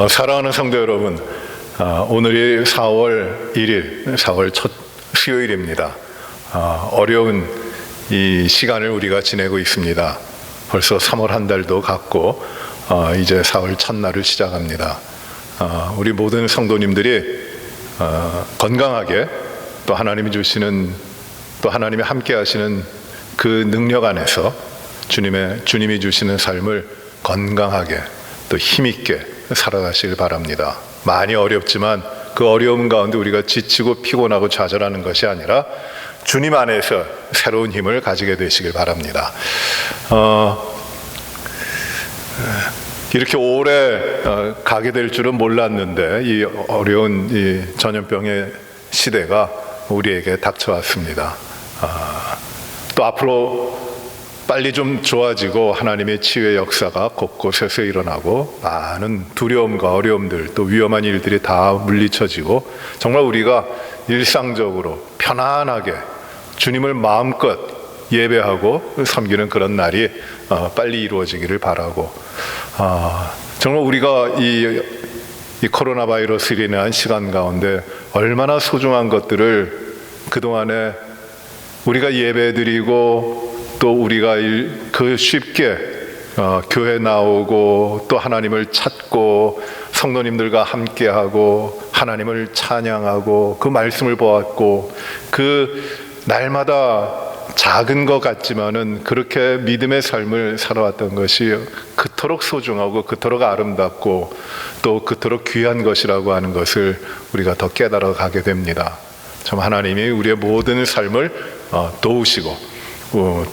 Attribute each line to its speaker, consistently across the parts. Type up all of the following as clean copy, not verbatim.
Speaker 1: 사랑하는 성도 여러분, 오늘이 4월 1일, 4월 첫 수요일입니다. 어려운 이 시간을 우리가 지내고 있습니다. 벌써 3월 한 달도 갔고 이제 4월 첫날을 시작합니다. 우리 모든 성도님들이 건강하게 또 하나님이 주시는, 또 하나님이 함께 하시는 그 능력 안에서 주님이 주시는 삶을 건강하게 또 힘있게 살아가시길 바랍니다. 많이 어렵지만 그 어려움 가운데 우리가 지치고 피곤하고 좌절하는 것이 아니라 주님 안에서 새로운 힘을 가지게 되시길 바랍니다. 이렇게 오래 가게 될 줄은 몰랐는데 이 어려운 이 전염병의 시대가 우리에게 닥쳐왔습니다. 또 앞으로 빨리 좀 좋아지고 하나님의 치유의 역사가 곳곳에서 일어나고 많은 두려움과 어려움들 또 위험한 일들이 다 물리쳐지고 정말 우리가 일상적으로 편안하게 주님을 마음껏 예배하고 섬기는 그런 날이 빨리 이루어지기를 바라고, 정말 우리가 이 코로나 바이러스로 인한 시간 가운데 얼마나 소중한 것들을 그동안에 우리가 예배드리고 또 우리가 그 쉽게 교회 나오고 또 하나님을 찾고 성도님들과 함께하고 하나님을 찬양하고 그 말씀을 보았고 그 날마다 작은 것 같지만은 그렇게 믿음의 삶을 살아왔던 것이 그토록 소중하고 그토록 아름답고 또 그토록 귀한 것이라고 하는 것을 우리가 더 깨달아 가게 됩니다. 참 하나님이 우리의 모든 삶을 도우시고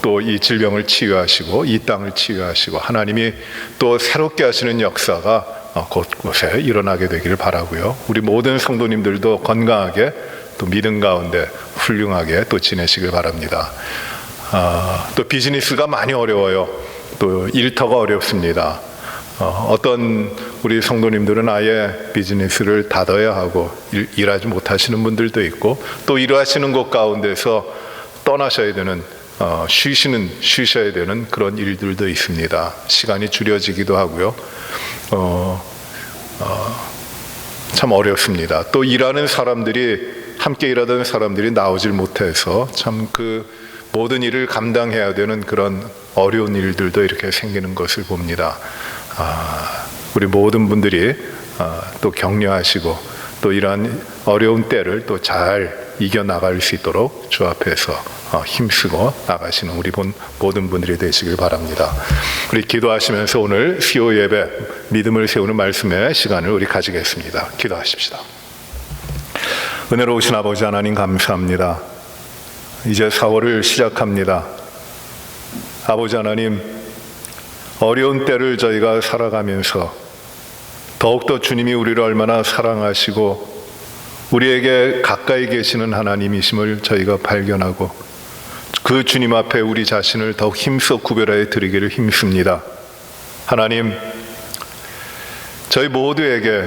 Speaker 1: 또 이 질병을 치유하시고 이 땅을 치유하시고 하나님이 또 새롭게 하시는 역사가 곳곳에 일어나게 되기를 바라고요. 우리 모든 성도님들도 건강하게 또 믿음 가운데 훌륭하게 또 지내시길 바랍니다. 또 비즈니스가 많이 어려워요. 또 일터가 어렵습니다. 어떤 우리 성도님들은 아예 비즈니스를 닫아야 하고 일하지 못하시는 분들도 있고 또 일하시는 곳 가운데서 떠나셔야 되는 쉬셔야 되는 그런 일들도 있습니다. 시간이 줄여지기도 하고요. 참 어렵습니다. 또 일하는 사람들이 함께 일하던 사람들이 나오질 못해서 참 그 모든 일을 감당해야 되는 그런 어려운 일들도 이렇게 생기는 것을 봅니다. 우리 모든 분들이 또 격려하시고 또 이러한 어려운 때를 또 잘 이겨나갈 수 있도록 주 앞에서 힘쓰고 나가시는 우리 모든 분들이 되시길 바랍니다. 우리 기도하시면서 오늘 수요 예배 믿음을 세우는 말씀의 시간을 우리 가지겠습니다. 기도하십시다. 은혜로우신 아버지 하나님 감사합니다. 이제 4월을 시작합니다. 아버지 하나님, 어려운 때를 저희가 살아가면서 더욱더 주님이 우리를 얼마나 사랑하시고 우리에게 가까이 계시는 하나님이심을 저희가 발견하고 그 주님 앞에 우리 자신을 더욱 힘써 구별하여 드리기를 힘씁니다. 하나님, 저희 모두에게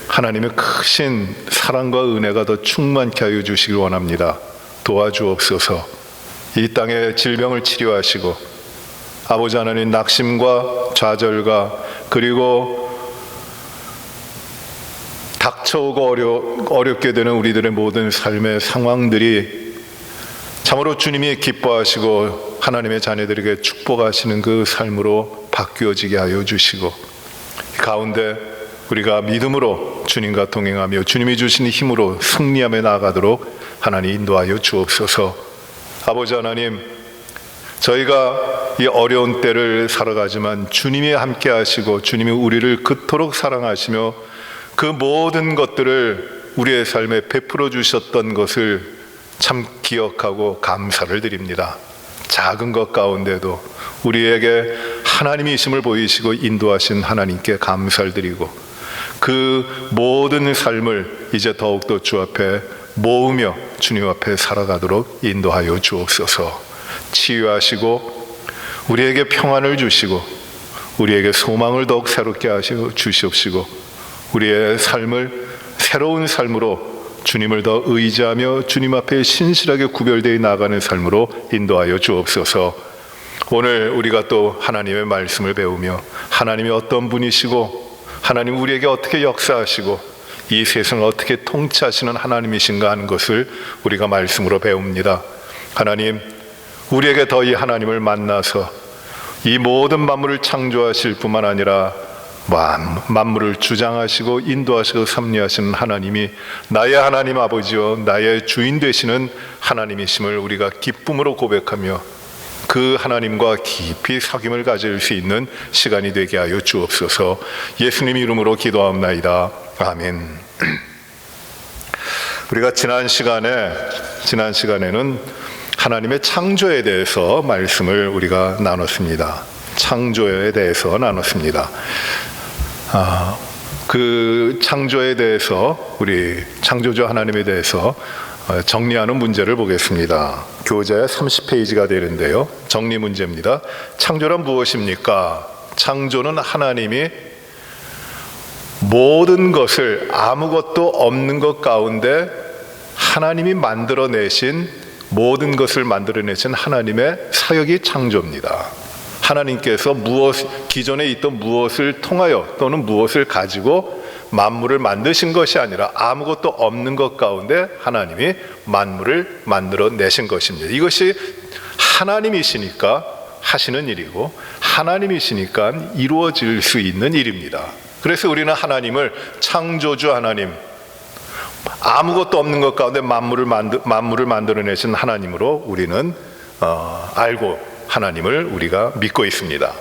Speaker 1: 하나님의 크신 사랑과 은혜가 더 충만케 하여 주시길 원합니다. 도와주옵소서. 이 땅의 질병을 치료하시고 아버지 하나님, 낙심과 좌절과 그리고 닥쳐오고 어렵게 되는 우리들의 모든 삶의 상황들이 참으로 주님이 기뻐하시고 하나님의 자녀들에게 축복하시는 그 삶으로 바뀌어지게 하여 주시고 가운데 우리가 믿음으로 주님과 동행하며 주님이 주신 힘으로 승리하며 나아가도록 하나님 인도하여 주옵소서. 아버지 하나님, 저희가 이 어려운 때를 살아가지만 주님이 함께 하시고 주님이 우리를 그토록 사랑하시며 그 모든 것들을 우리의 삶에 베풀어 주셨던 것을 참 기억하고 감사를 드립니다. 작은 것 가운데도 우리에게 하나님이심을 보이시고 인도하신 하나님께 감사를 드리고 그 모든 삶을 이제 더욱더 주 앞에 모으며 주님 앞에 살아가도록 인도하여 주옵소서. 치유하시고 우리에게 평안을 주시고 우리에게 소망을 더욱 새롭게 하시어 주시옵시고 우리의 삶을 새로운 삶으로 주님을 더 의지하며 주님 앞에 신실하게 구별되어 나가는 삶으로 인도하여 주옵소서. 오늘 우리가 또 하나님의 말씀을 배우며 하나님이 어떤 분이시고 하나님 우리에게 어떻게 역사하시고 이 세상을 어떻게 통치하시는 하나님이신가 하는 것을 우리가 말씀으로 배웁니다. 하나님, 우리에게 더 이 하나님을 만나서 이 모든 만물을 창조하실 뿐만 아니라 만물을 주장하시고 인도하시고 섭리하시는 하나님이 나의 하나님 아버지요 나의 주인 되시는 하나님이심을 우리가 기쁨으로 고백하며 그 하나님과 깊이 사귐을 가질 수 있는 시간이 되게 하여 주옵소서. 예수님 이름으로 기도하옵나이다. 아멘. 우리가 지난 시간에는 하나님의 창조에 대해서 말씀을 우리가 나눴습니다. 창조에 대해서 나눴습니다. 그 창조에 대해서 우리 창조주 하나님에 대해서 정리하는 문제를 보겠습니다. 교재에 30페이지가 되는데요. 정리 문제입니다. 창조란 무엇입니까? 창조는 하나님이 모든 것을 아무것도 없는 것 가운데 하나님이 만들어내신 모든 것을 만들어내신 하나님의 사역이 창조입니다. 하나님께서 기존에 있던 무엇을 통하여 또는 무엇을 가지고 만물을 만드신 것이 아니라 아무것도 없는 것 가운데 하나님이 만물을 만들어내신 것입니다. 이것이 하나님이시니까 하시는 일이고 하나님이시니까 이루어질 수 있는 일입니다. 그래서 우리는 하나님을 창조주 하나님, 아무것도 없는 것 가운데 만물을 만들어내신 하나님으로 우리는 알고 하나님을 우리가 믿고 있습니다.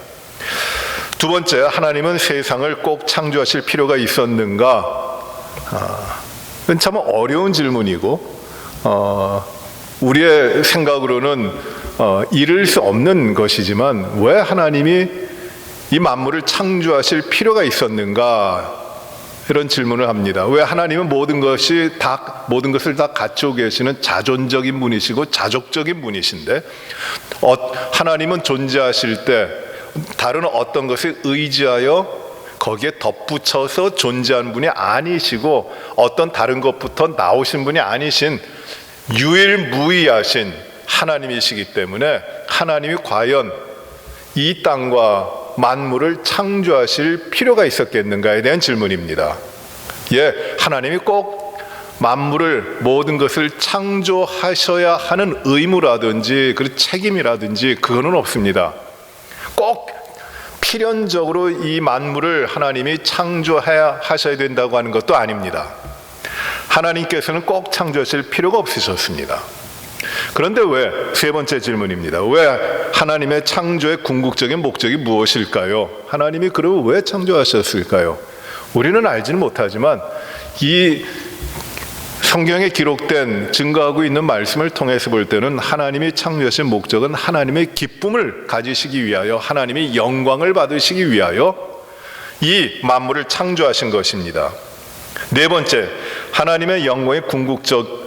Speaker 1: 두 번째, 하나님은 세상을 꼭 창조하실 필요가 있었는가? 참 어려운 질문이고 우리의 생각으로는 이룰 수 없는 것이지만 왜 하나님이 이 만물을 창조하실 필요가 있었는가? 이런 질문을 합니다. 왜 하나님은 모든 것을 다 갖추고 계시는 자존적인 분이시고 자족적인 분이신데 하나님은 존재하실 때 다른 어떤 것에 의지하여 거기에 덧붙여서 존재하는 분이 아니시고 어떤 다른 것부터 나오신 분이 아니신 유일무이하신 하나님이시기 때문에 하나님이 과연 이 땅과 만물을 창조하실 필요가 있었겠는가에 대한 질문입니다. 하나님이 꼭 만물을 모든 것을 창조하셔야 하는 의무라든지 그 책임이라든지 그거는 없습니다. 꼭 필연적으로 이 만물을 하나님이 하셔야 된다고 하는 것도 아닙니다. 하나님께서는 꼭 창조하실 필요가 없으셨습니다. 그런데 왜? 세 번째 질문입니다. 왜 하나님의 창조의 궁극적인 목적이 무엇일까요? 하나님이 그럼 왜 창조하셨을까요? 우리는 알지는 못하지만 이 성경에 기록된 증거하고 있는 말씀을 통해서 볼 때는 하나님이 창조하신 목적은 하나님의 기쁨을 가지시기 위하여 하나님이 영광을 받으시기 위하여 이 만물을 창조하신 것입니다. 네 번째, 하나님의 영광의 궁극적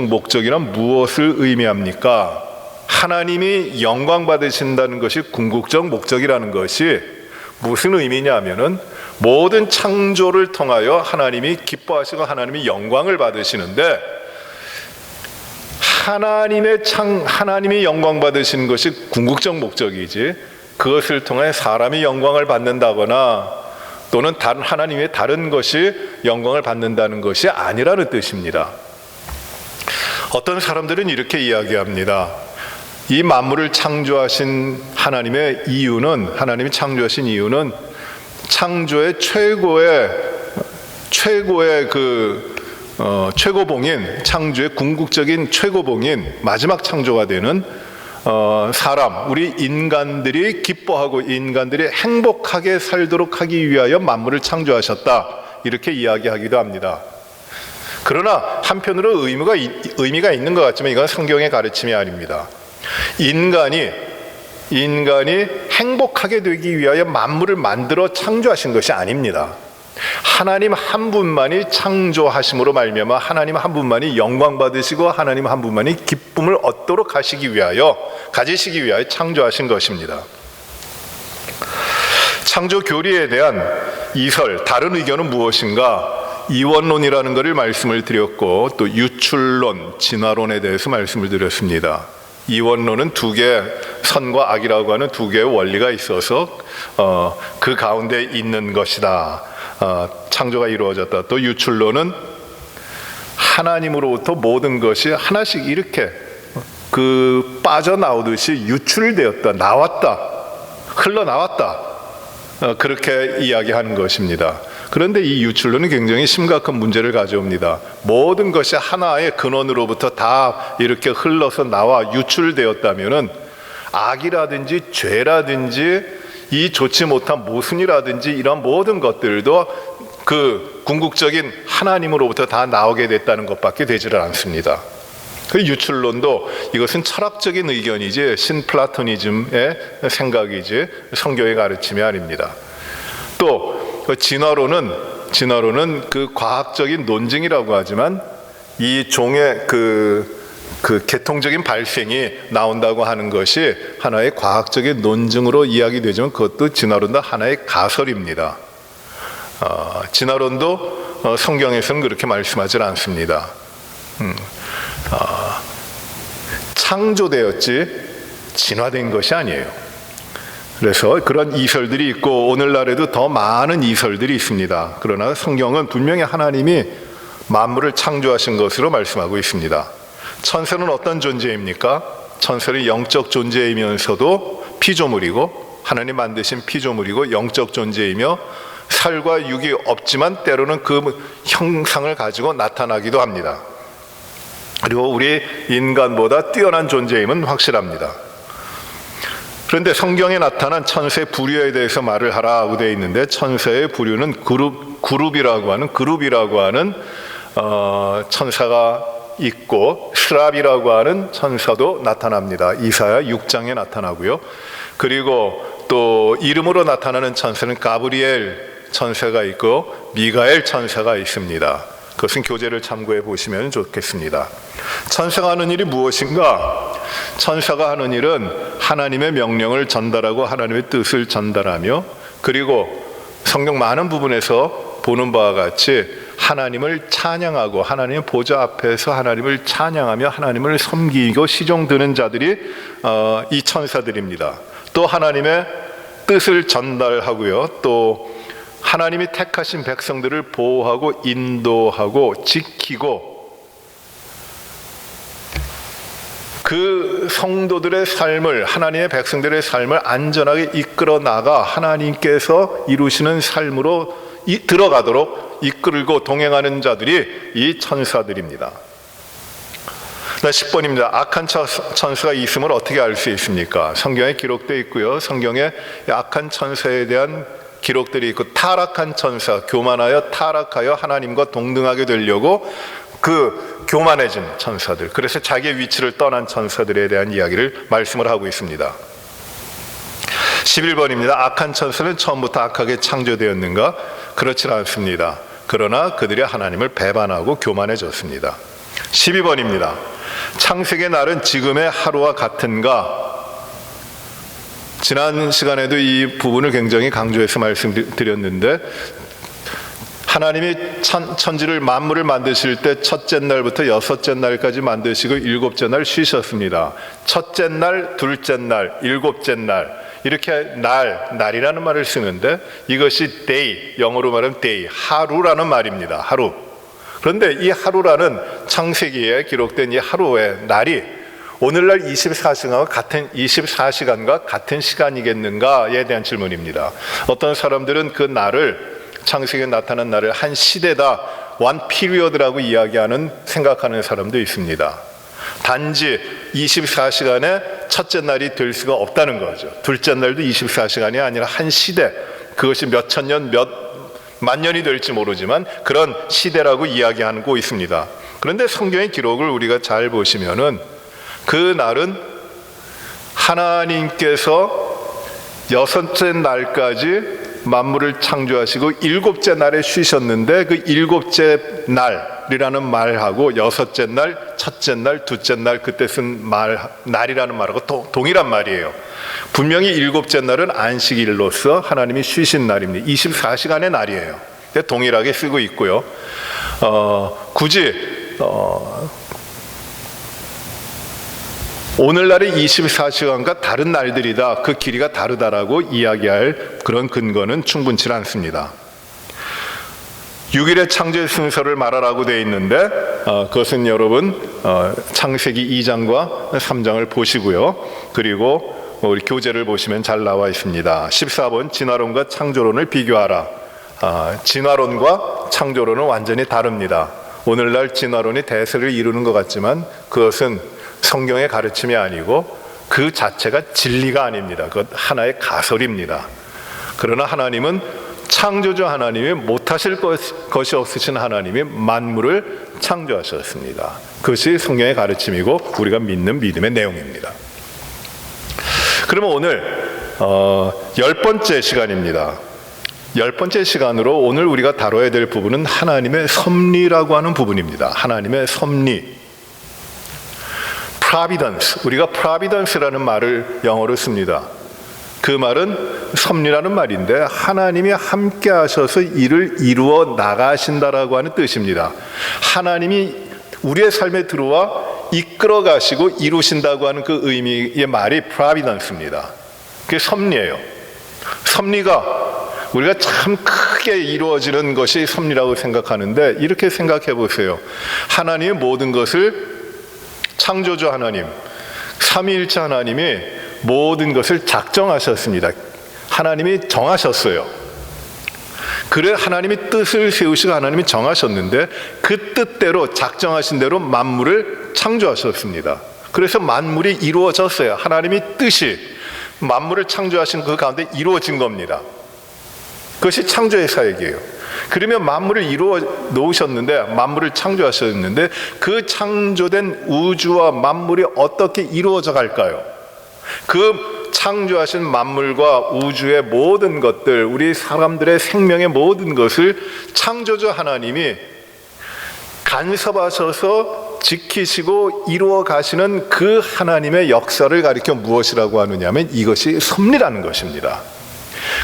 Speaker 1: 목적이란 무엇을 의미합니까? 하나님이 영광 받으신다는 것이 궁극적 목적이라는 것이 무슨 의미냐 하면은 모든 창조를 통하여 하나님이 기뻐하시고 하나님이 영광을 받으시는데 하나님이 영광 받으시는 것이 궁극적 목적이지 그것을 통해 사람이 영광을 받는다거나 또는 하나님의 다른 것이 영광을 받는다는 것이 아니라는 뜻입니다. 어떤 사람들은 이렇게 이야기합니다. 이 만물을 창조하신 하나님이 창조하신 이유는 창조의 최고의 최고봉인 창조의 궁극적인 최고봉인 마지막 창조가 되는 우리 인간들이 기뻐하고 인간들이 행복하게 살도록 하기 위하여 만물을 창조하셨다, 이렇게 이야기하기도 합니다. 그러나 한편으로 의미가 있는 것 같지만 이건 성경의 가르침이 아닙니다. 인간이 행복하게 되기 위하여 만물을 만들어 창조하신 것이 아닙니다. 하나님 한 분만이 창조하심으로 말미암아 하나님 한 분만이 영광 받으시고 하나님 한 분만이 기쁨을 얻도록 가지시기 위하여 창조하신 것입니다. 창조 교리에 대한 다른 의견은 무엇인가? 이원론이라는 것을 말씀을 드렸고 또 유출론, 진화론에 대해서 말씀을 드렸습니다. 이원론은 두 개, 선과 악이라고 하는 두 개의 원리가 있어서 그 가운데 있는 것이다. 창조가 이루어졌다. 또 유출론은 하나님으로부터 모든 것이 하나씩 이렇게 빠져나오듯이 유출되었다, 나왔다, 흘러나왔다, 그렇게 이야기하는 것입니다. 그런데 이 유출론은 굉장히 심각한 문제를 가져옵니다. 모든 것이 하나의 근원으로부터 다 이렇게 흘러서 나와 유출되었다면은 악이라든지 죄라든지 이 좋지 못한 모순이라든지 이런 모든 것들도 그 궁극적인 하나님으로부터 다 나오게 됐다는 것밖에 되지를 않습니다. 그 유출론도 이것은 철학적인 의견이지 신플라토니즘의 생각이지 성경의 가르침이 아닙니다. 또 진화론은 그 과학적인 논증이라고 하지만 이 종의 그 계통적인 발생이 나온다고 하는 것이 하나의 과학적인 논증으로 이야기되지만 그것도 진화론도 하나의 가설입니다. 진화론도 성경에서는 그렇게 말씀하지 않습니다. 창조되었지 진화된 것이 아니에요. 그래서 그런 이설들이 있고 오늘날에도 더 많은 이설들이 있습니다. 그러나 성경은 분명히 하나님이 만물을 창조하신 것으로 말씀하고 있습니다. 천사는 어떤 존재입니까? 천사는 영적 존재이면서도 피조물이고 하나님 만드신 피조물이고 영적 존재이며 살과 육이 없지만 때로는 그 형상을 가지고 나타나기도 합니다. 그리고 우리 인간보다 뛰어난 존재임은 확실합니다. 그런데 성경에 나타난 천사의 부류에 대해서 말을 하라고 되어 있는데 천사의 부류는 그룹이라고 하는 천사가 있고 스랍이라고 하는 천사도 나타납니다. 이사야 6장에 나타나고요. 그리고 또 이름으로 나타나는 천사는 가브리엘 천사가 있고 미가엘 천사가 있습니다. 그것은 교재를 참고해 보시면 좋겠습니다. 천사가 하는 일이 무엇인가? 천사가 하는 일은 하나님의 명령을 전달하고 하나님의 뜻을 전달하며 그리고 성경 많은 부분에서 보는 바와 같이 하나님을 찬양하고 하나님의 보좌 앞에서 하나님을 찬양하며 하나님을 섬기고 시종드는 자들이 이 천사들입니다. 또 하나님의 뜻을 전달하고요. 또 하나님이 택하신 백성들을 보호하고 인도하고 지키고 그 성도들의 삶을 하나님의 백성들의 삶을 안전하게 이끌어 나가 하나님께서 이루시는 삶으로 들어가도록 이끌고 동행하는 자들이 이 천사들입니다. 10번입니다. 악한 천사가 있음을 어떻게 알 수 있습니까? 성경에 기록되어 있고요. 성경에 악한 천사에 대한 기록들이 있고 타락한 천사, 교만하여 타락하여 하나님과 동등하게 되려고 교만해진 천사들, 그래서 자기의 위치를 떠난 천사들에 대한 이야기를 말씀을 하고 있습니다. 11번입니다. 악한 천사는 처음부터 악하게 창조되었는가? 그렇지 않습니다. 그러나 그들이 하나님을 배반하고 교만해졌습니다. 12번입니다. 창세기의 날은 지금의 하루와 같은가? 지난 시간에도 이 부분을 굉장히 강조해서 말씀드렸는데 하나님이 천지를 만물을 만드실 때 첫째 날부터 여섯째 날까지 만드시고 일곱째 날 쉬셨습니다. 첫째 날, 둘째 날, 일곱째 날 이렇게 날이라는 말을 쓰는데 이것이 day, 영어로 말하면 day, 하루라는 말입니다. 하루. 그런데 이 하루라는 창세기에 기록된 이 하루의 날이 오늘날 24시간과 같은 시간이겠는가에 대한 질문입니다. 어떤 사람들은 그 날을 창세기에 나타난 날을 한 시대다, one period라고 생각하는 사람도 있습니다. 단지 24시간의 첫째 날이 될 수가 없다는 거죠. 둘째 날도 24시간이 아니라 한 시대, 그것이 몇 천 년, 몇 만 년이 될지 모르지만 그런 시대라고 이야기하고 있습니다. 그런데 성경의 기록을 우리가 잘 보시면은 그 날은 하나님께서 여섯째 날까지 만물을 창조하시고 일곱째 날에 쉬셨는데 그 일곱째 날이라는 말하고 여섯째 날, 첫째 날, 둘째 날 그때 쓴 날이라는 말하고 동일한 말이에요. 분명히 일곱째 날은 안식일로서 하나님이 쉬신 날입니다. 24시간의 날이에요. 동일하게 쓰고 있고요. 굳이 오늘날의 24시간과 다른 날들이다, 그 길이가 다르다라고 이야기할 그런 근거는 충분치 않습니다. 6일의 창조의 순서를 말하라고 되어 있는데 그것은 여러분 창세기 2장과 3장을 보시고요. 그리고 우리 교재를 보시면 잘 나와 있습니다. 14번 진화론과 창조론을 비교하라. 진화론과 창조론은 완전히 다릅니다. 오늘날 진화론이 대세를 이루는 것 같지만 그것은 성경의 가르침이 아니고 그 자체가 진리가 아닙니다. 그것 하나의 가설입니다. 그러나 하나님은 창조주 하나님이 못하실 것이 없으신 하나님이 만물을 창조하셨습니다. 그것이 성경의 가르침이고 우리가 믿는 믿음의 내용입니다. 그러면 오늘 10번째 시간입니다. 10번째 시간으로 오늘 우리가 다뤄야 될 부분은 하나님의 섭리라고 하는 부분입니다. 하나님의 섭리, providence. 우리가 providence라는 말을 영어로 씁니다. 그 말은 섭리라는 말인데 하나님이 함께 하셔서 일을 이루어 나가신다라고 하는 뜻입니다. 하나님이 우리의 삶에 들어와 이끌어 가시고 이루신다고 하는 그 의미의 말이 providence입니다. 그게 섭리예요. 섭리가 우리가 참 크게 이루어지는 것이 섭리라고 생각하는데 이렇게 생각해 보세요. 하나님의 모든 것을 창조주 하나님, 삼위일체 하나님이 모든 것을 작정하셨습니다. 하나님이 정하셨어요. 그래 하나님이 뜻을 세우시고 하나님이 정하셨는데 그 뜻대로 작정하신 대로 만물을 창조하셨습니다. 그래서 만물이 이루어졌어요. 하나님이 뜻이 만물을 창조하신 그 가운데 이루어진 겁니다. 그것이 창조의 사역이에요. 그러면 만물을 이루어 놓으셨는데 만물을 창조하셨는데 그 창조된 우주와 만물이 어떻게 이루어져 갈까요? 그 창조하신 만물과 우주의 모든 것들, 우리 사람들의 생명의 모든 것을 창조주 하나님이 간섭하셔서 지키시고 이루어 가시는 그 하나님의 역사를 가리켜 무엇이라고 하느냐면 이것이 섭리라는 것입니다.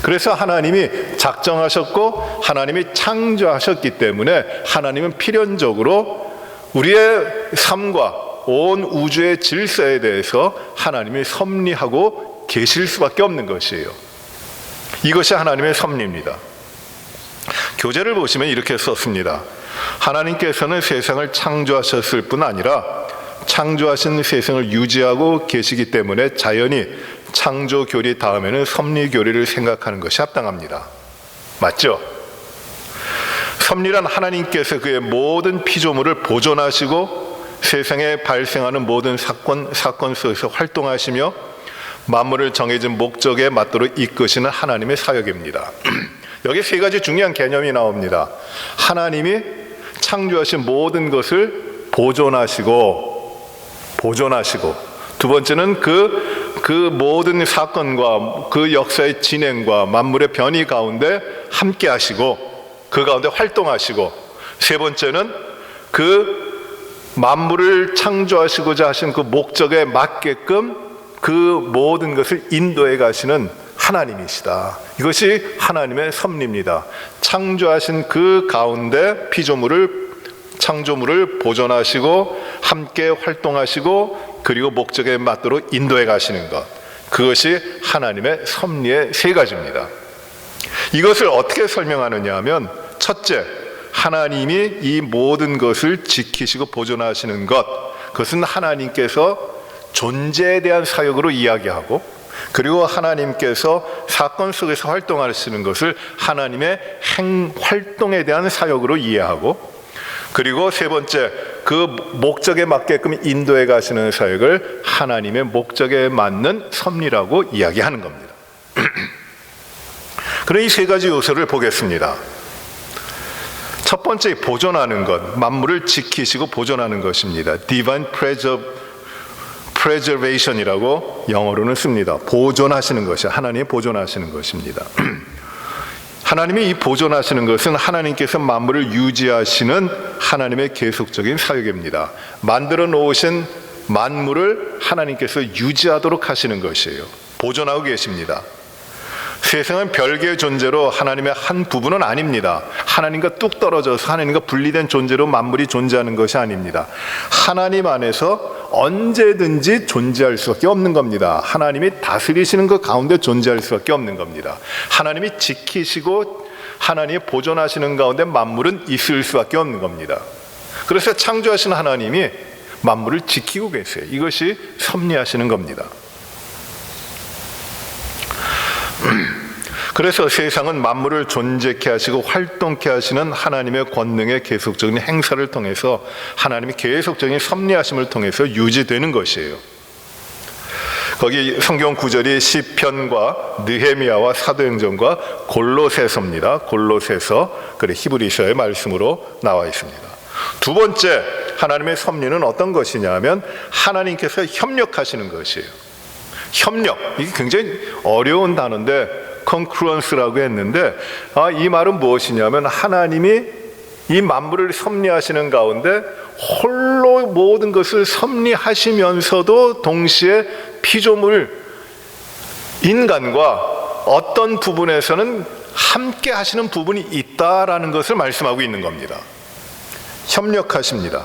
Speaker 1: 그래서 하나님이 작정하셨고 하나님이 창조하셨기 때문에 하나님은 필연적으로 우리의 삶과 온 우주의 질서에 대해서 하나님이 섭리하고 계실 수밖에 없는 것이에요. 이것이 하나님의 섭리입니다. 교재를 보시면 이렇게 썼습니다. 하나님께서는 세상을 창조하셨을 뿐 아니라 창조하신 세상을 유지하고 계시기 때문에 자연히 창조 교리 다음에는 섭리 교리를 생각하는 것이 합당합니다. 맞죠? 섭리란 하나님께서 그의 모든 피조물을 보존하시고 세상에 발생하는 모든 사건 속에서 활동하시며 만물을 정해진 목적에 맞도록 이끄시는 하나님의 사역입니다. 여기 세 가지 중요한 개념이 나옵니다. 하나님이 창조하신 모든 것을 보존하시고 두 번째는 그 모든 사건과 그 역사의 진행과 만물의 변이 가운데 함께 하시고 그 가운데 활동하시고 세 번째는 그 만물을 창조하시고자 하신 그 목적에 맞게끔 그 모든 것을 인도해 가시는 하나님이시다. 이것이 하나님의 섭리입니다. 창조하신 그 가운데 창조물을 보존하시고 함께 활동하시고 그리고 목적에 맞도록 인도해 가시는 것, 그것이 하나님의 섭리의 세 가지입니다. 이것을 어떻게 설명하느냐 하면 첫째, 하나님이 이 모든 것을 지키시고 보존하시는 것, 그것은 하나님께서 존재에 대한 사역으로 이야기하고 그리고 하나님께서 사건 속에서 활동하시는 것을 하나님의 활동에 대한 사역으로 이해하고 그리고 세 번째, 그 목적에 맞게끔 인도해 가시는 사역을 하나님의 목적에 맞는 섭리라고 이야기하는 겁니다. 그럼 이 세 가지 요소를 보겠습니다. 첫 번째, 보존하는 것, 만물을 지키시고 보존하는 것입니다. Divine Preservation이라고 영어로는 씁니다. 보존하시는 것이 하나님이 보존하시는 것입니다. 하나님이 이 보존하시는 것은 하나님께서 만물을 유지하시는 하나님의 계속적인 사역입니다. 만들어 놓으신 만물을 하나님께서 유지하도록 하시는 것이에요. 보존하고 계십니다. 세상은 별개의 존재로 하나님의 한 부분은 아닙니다. 하나님과 뚝 떨어져서 하나님과 분리된 존재로 만물이 존재하는 것이 아닙니다. 하나님 안에서 언제든지 존재할 수밖에 없는 겁니다. 하나님이 다스리시는 그 가운데 존재할 수밖에 없는 겁니다. 하나님이 지키시고 하나님이 보존하시는 가운데 만물은 있을 수밖에 없는 겁니다. 그래서 창조하신 하나님이 만물을 지키고 계세요. 이것이 섭리하시는 겁니다. 그래서 세상은 만물을 존재케 하시고 활동케 하시는 하나님의 권능의 계속적인 행사를 통해서 하나님의 계속적인 섭리하심을 통해서 유지되는 것이에요. 거기 성경 구절이 시편과 느헤미야와 사도행전과 골로새서입니다. 골로새서, 그리고 히브리서의 말씀으로 나와 있습니다. 두 번째 하나님의 섭리는 어떤 것이냐면 하나님께서 협력하시는 것이에요. 협력, 이게 굉장히 어려운 단어인데 concurrence라고 했는데 이 말은 무엇이냐면 하나님이 이 만물을 섭리하시는 가운데 홀로 모든 것을 섭리하시면서도 동시에 피조물 인간과 어떤 부분에서는 함께 하시는 부분이 있다라는 것을 말씀하고 있는 겁니다. 협력하십니다.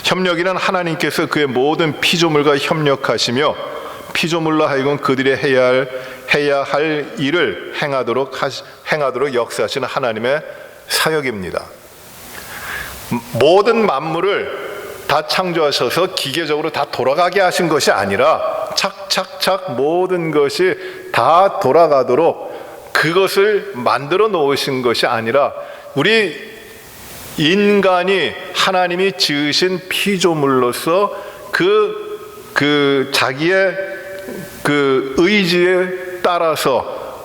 Speaker 1: 협력이란 하나님께서 그의 모든 피조물과 협력하시며 피조물로 하여금 그들이 해야 할 일을 행하도록 역사하시는 하나님의 사역입니다. 모든 만물을 다 창조하셔서 기계적으로 다 돌아가게 하신 것이 아니라 착착착 모든 것이 다 돌아가도록 그것을 만들어 놓으신 것이 아니라 우리 인간이 하나님이 지으신 피조물로서 그 자기의 그 의지에 따라서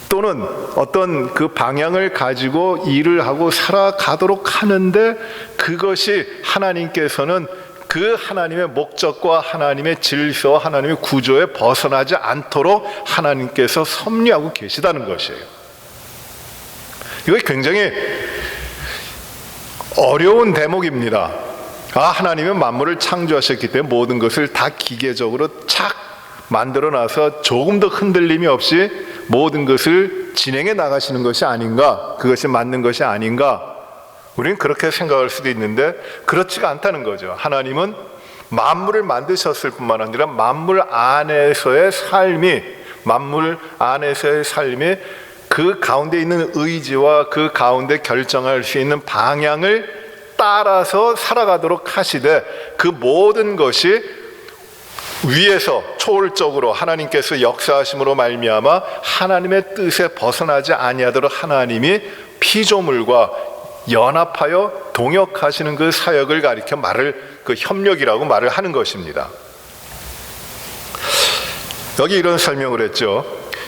Speaker 1: 또는 어떤 그 방향을 가지고 일을 하고 살아가도록 하는데 그것이 하나님께서는 그 하나님의 목적과 하나님의 질서, 하나님의 구조에 벗어나지 않도록 하나님께서 섭리하고 계시다는 것이에요. 이거 굉장히 어려운 대목입니다. 하나님은 만물을 창조하셨기 때문에 모든 것을 다 기계적으로 착 만들어놔서 조금 더 흔들림이 없이 모든 것을 진행해 나가시는 것이 아닌가, 그것이 맞는 것이 아닌가, 우리는 그렇게 생각할 수도 있는데 그렇지가 않다는 거죠. 하나님은 만물을 만드셨을 뿐만 아니라 만물 안에서의 삶이 그 가운데 있는 의지와 그 가운데 결정할 수 있는 방향을 따라서 살아가도록 하시되 그 모든 것이 위에서 초월적으로 하나님께서 역사하심으로 말미암아 하나님의 뜻에 벗어나지 아니하도록 하나님이 피조물과 연합하여 동역하시는 그 사역을 가리켜 그 협력이라고 말을 하는 것입니다. 여기 이런 설명을 했죠.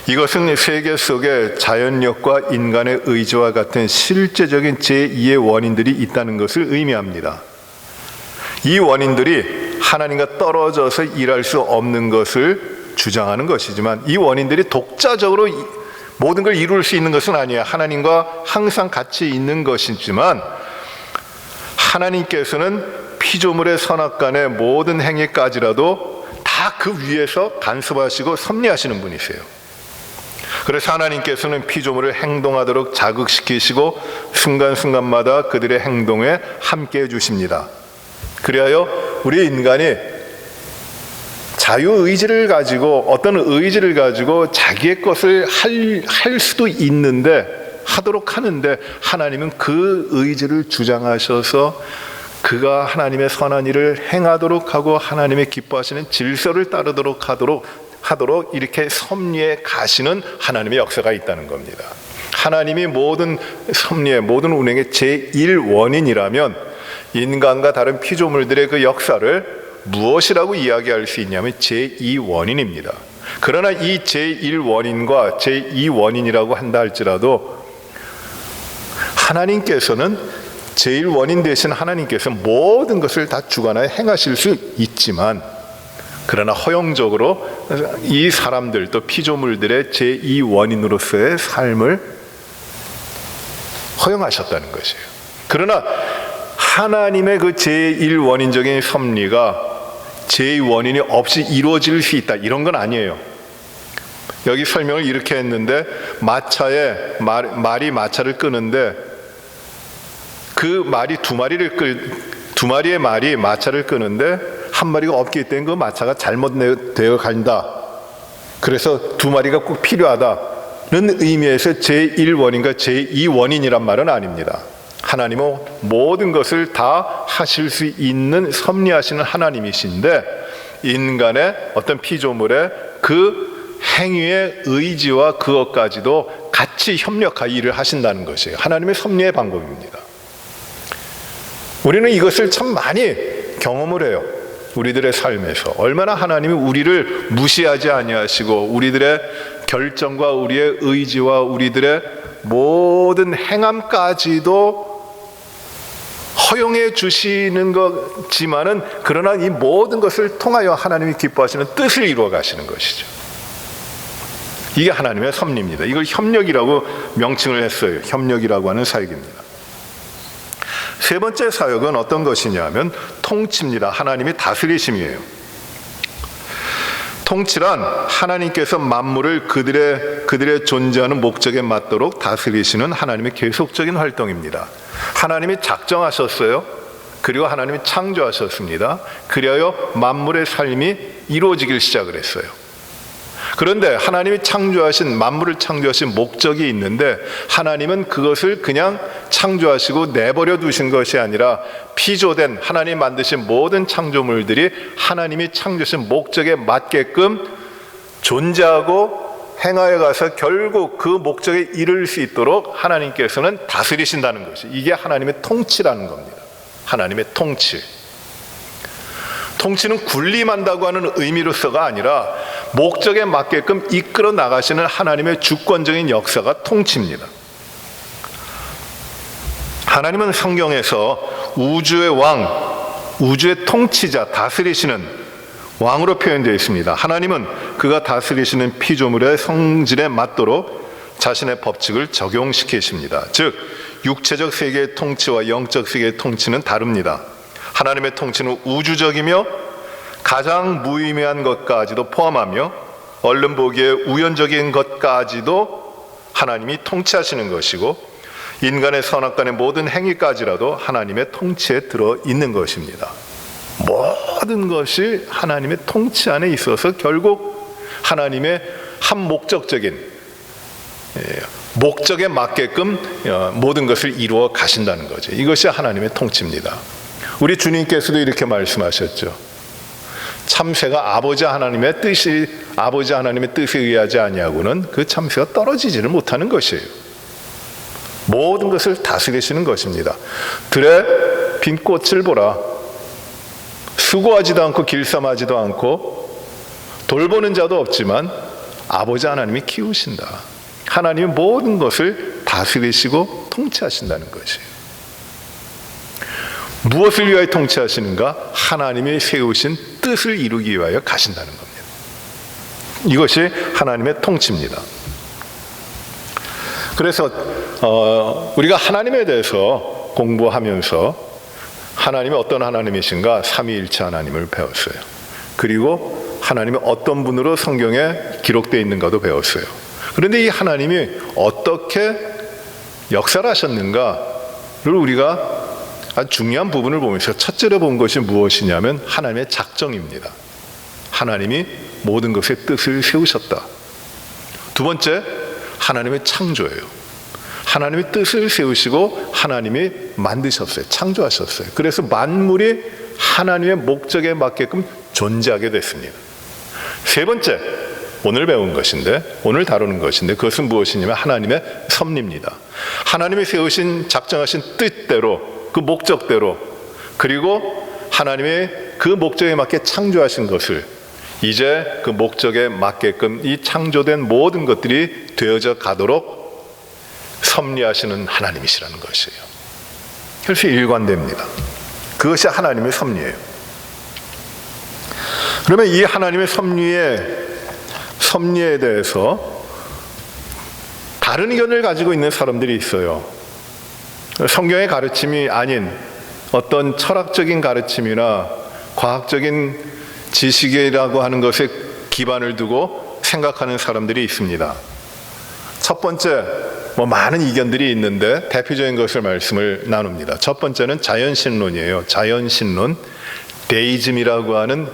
Speaker 1: 이것은 세계 속에 자연력과 인간의 의지와 같은 실제적인 제2의 원인들이 있다는 것을 의미합니다. 이 원인들이 하나님과 떨어져서 일할 수 없는 것을 주장하는 것이지만 이 원인들이 독자적으로 모든 걸 이룰 수 있는 것은 아니에요. 하나님과 항상 같이 있는 것이지만 하나님께서는 피조물의 선악간의 모든 행위까지라도 다 그 위에서 간섭하시고 섭리하시는 분이세요. 그래서 하나님께서는 피조물을 행동하도록 자극시키시고 순간순간마다 그들의 행동에 함께해 주십니다. 그리하여 우리 인간이 자유의지를 가지고 어떤 의지를 가지고 자기의 것을 할 수도 있는데 하도록 하는데 하나님은 그 의지를 주장하셔서 그가 하나님의 선한 일을 행하도록 하고 하나님의 기뻐하시는 질서를 따르도록 하도록 이렇게 섭리해 가시는 하나님의 역사가 있다는 겁니다. 하나님이 모든 섭리의 모든 운행의 제1원인이라면 인간과 다른 피조물들의 그 역사를 무엇이라고 이야기할 수 있냐면 제2원인입니다. 그러나 이 제1원인과 제2원인이라고 한다 할지라도 하나님께서는 제1원인 되신 하나님께서 모든 것을 다 주관하여 행하실 수 있지만 그러나 허용적으로 이 사람들 또 피조물들의 제2원인으로서의 삶을 허용하셨다는 것이에요. 그러나 하나님의 그 제1원인적인 섭리가 제2원인이 없이 이루어질 수 있다 이런 건 아니에요. 여기 설명을 이렇게 했는데 말이 마차를 끄는데 그 말이 두 마리의 말이 마차를 끄는데 한 마리가 없기 때문에 그 마차가 잘못되어 간다. 그래서 두 마리가 꼭 필요하다는 의미에서 제1원인과 제2원인이란 말은 아닙니다. 하나님은 모든 것을 다 하실 수 있는 섭리하시는 하나님이신데 인간의 어떤 피조물의 그 행위의 의지와 그것까지도 같이 협력하여 일을 하신다는 것이에요. 하나님의 섭리의 방법입니다. 우리는 이것을 참 많이 경험을 해요. 우리들의 삶에서 얼마나 하나님이 우리를 무시하지 아니하시고 우리들의 결정과 우리의 의지와 우리들의 모든 행함까지도 허용해 주시는 거지만은 그러나 이 모든 것을 통하여 하나님이 기뻐하시는 뜻을 이루어 가시는 것이죠. 이게 하나님의 섭리입니다. 이걸 협력이라고 명칭을 했어요. 협력이라고 하는 사역입니다. 세 번째 사역은 어떤 것이냐면 통치입니다. 하나님이 다스리심이에요. 통치란 하나님께서 만물을 그들의 존재하는 목적에 맞도록 다스리시는 하나님의 계속적인 활동입니다. 하나님이 작정하셨어요. 그리고 하나님이 창조하셨습니다. 그리하여 만물의 삶이 이루어지길 시작을 했어요. 그런데 하나님이 만물을 창조하신 목적이 있는데 하나님은 그것을 그냥 창조하시고 내버려 두신 것이 아니라 피조된 하나님 만드신 모든 창조물들이 하나님이 창조하신 목적에 맞게끔 존재하고 행하여 가서 결국 그 목적에 이를 수 있도록 하나님께서는 다스리신다는 것이 이게 하나님의 통치라는 겁니다. 하나님의 통치. 통치는 군림한다고 하는 의미로서가 아니라 목적에 맞게끔 이끌어 나가시는 하나님의 주권적인 역사가 통치입니다. 하나님은 성경에서 우주의 왕, 우주의 통치자, 다스리시는 왕으로 표현되어 있습니다. 하나님은 그가 다스리시는 피조물의 성질에 맞도록 자신의 법칙을 적용시키십니다. 즉 육체적 세계의 통치와 영적 세계의 통치는 다릅니다. 하나님의 통치는 우주적이며 가장 무의미한 것까지도 포함하며 얼른 보기에 우연적인 것까지도 하나님이 통치하시는 것이고 인간의 선악간의 모든 행위까지라도 하나님의 통치에 들어있는 것입니다. 모든 것이 하나님의 통치 안에 있어서 결국 하나님의 한 목적적인 목적에 맞게끔 모든 것을 이루어 가신다는 거죠. 이것이 하나님의 통치입니다. 우리 주님께서도 이렇게 말씀하셨죠. 참새가 아버지 하나님의 뜻에 의하지 아니하고는 그 참새가 떨어지지를 못하는 것이에요. 모든 것을 다스리시는 것입니다. 들에 핀 꽃을 보라. 수고하지도 않고 길쌈하지도 않고 돌보는 자도 없지만 아버지 하나님이 키우신다. 하나님이 모든 것을 다스리시고 통치하신다는 것이에요. 무엇을 위하여 통치하시는가? 하나님이 세우신 뜻을 이루기 위하여 가신다는 겁니다. 이것이 하나님의 통치입니다. 그래서 우리가 하나님에 대해서 공부하면서 하나님이 어떤 하나님이신가? 삼위일체 하나님을 배웠어요. 그리고 하나님이 어떤 분으로 성경에 기록되어 있는가도 배웠어요. 그런데 이 하나님이 어떻게 역사를 하셨는가를 우리가 아주 중요한 부분을 보면서 첫째로 본 것이 무엇이냐면 하나님의 작정입니다. 하나님이 모든 것의 뜻을 세우셨다. 두 번째, 하나님의 창조예요. 하나님이 뜻을 세우시고 하나님이 만드셨어요. 창조하셨어요. 그래서 만물이 하나님의 목적에 맞게끔 존재하게 됐습니다. 세 번째, 오늘 배운 것인데, 오늘 다루는 것인데 그것은 무엇이냐면 하나님의 섭리입니다. 하나님이 세우신 작정하신 뜻대로 그 목적대로 그리고 하나님의 그 목적에 맞게 창조하신 것을 이제 그 목적에 맞게끔 이 창조된 모든 것들이 되어져 가도록 섭리하시는 하나님이시라는 것이에요. 그래서 일관됩니다. 그것이 하나님의 섭리예요. 그러면 이 하나님의 섭리에 대해서 다른 의견을 가지고 있는 사람들이 있어요. 성경의 가르침이 아닌 어떤 철학적인 가르침이나 과학적인 지식이라고 하는 것에 기반을 두고 생각하는 사람들이 있습니다. 첫 번째, 많은 이견들이 있는데 대표적인 것을 말씀을 나눕니다. 첫 번째는 자연신론이에요. 자연신론, 데이즘이라고 하는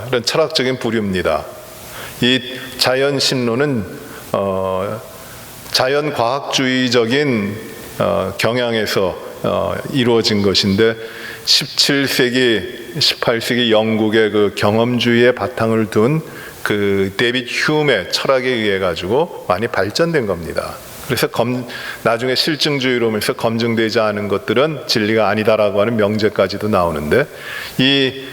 Speaker 1: 이런 철학적인 부류입니다. 이 자연신론은 자연과학주의적인 경향에서 이루어진 것인데 17세기, 18세기 영국의 그 경험주의의 바탕을 둔 그 데이빗 휴메의 철학에 의해 가지고 많이 발전된 겁니다. 그래서 나중에 실증주의로 오면서 검증되지 않은 것들은 진리가 아니다라고 하는 명제까지도 나오는데, 이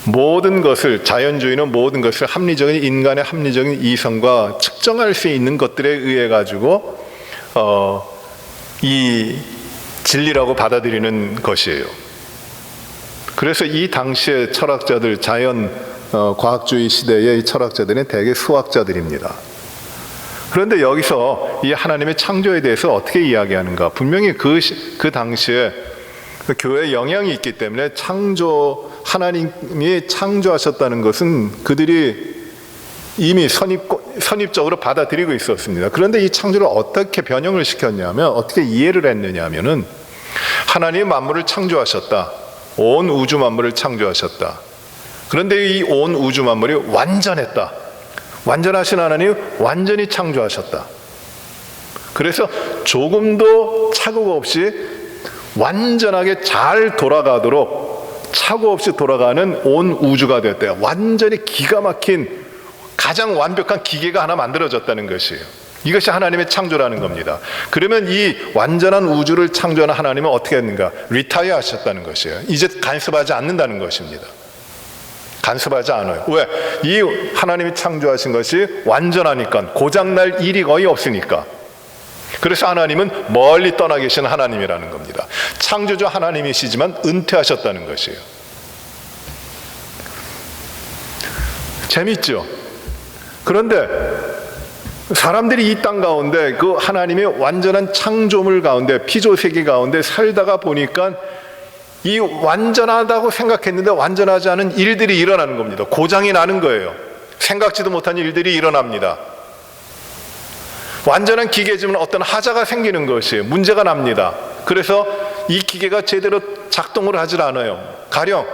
Speaker 1: 모든 것을, 자연주의는 모든 것을 합리적인, 인간의 합리적인 이성과 측정할 수 있는 것들에 의해 가지고 이 진리라고 받아들이는 것이에요. 그래서 이 당시의 철학자들, 과학주의 시대의 철학자들은 대개 수학자들입니다. 그런데 여기서 이 하나님의 창조에 대해서 어떻게 이야기하는가? 분명히 그 당시에 교회에 영향이 있기 때문에 하나님이 창조하셨다는 것은 그들이 이미 선입적으로 받아들이고 있었습니다. 그런데 이 창조를 어떻게 변형을 시켰냐면, 어떻게 이해를 했느냐면은, 하나님이 만물을 창조하셨다. 온 우주 만물을 창조하셨다. 그런데 이 온 우주 만물이 완전했다. 완전하신 하나님 완전히 창조하셨다. 그래서 조금도 착오가 없이 완전하게 잘 돌아가도록, 착오 없이 돌아가는 온 우주가 되었대요. 완전히 기가 막힌 가장 완벽한 기계가 하나 만들어졌다는 것이에요. 이것이 하나님의 창조라는 겁니다. 그러면 이 완전한 우주를 창조하는 하나님은 어떻게 했는가? 리타이어 하셨다는 것이에요. 이제 간섭하지 않는다는 것입니다. 간섭하지 않아요. 왜? 이 하나님이 창조하신 것이 완전하니까, 고장날 일이 거의 없으니까. 그래서 하나님은 멀리 떠나 계신 하나님이라는 겁니다. 창조주 하나님이시지만 은퇴하셨다는 것이에요. 재밌죠? 그런데 사람들이 이 땅 가운데 그 하나님의 완전한 창조물 가운데, 피조세계 가운데 살다가 보니까 이 완전하다고 생각했는데 완전하지 않은 일들이 일어나는 겁니다. 고장이 나는 거예요. 생각지도 못한 일들이 일어납니다. 완전한 기계지만 어떤 하자가 생기는 것이에요. 문제가 납니다. 그래서 이 기계가 제대로 작동을 하질 않아요. 가령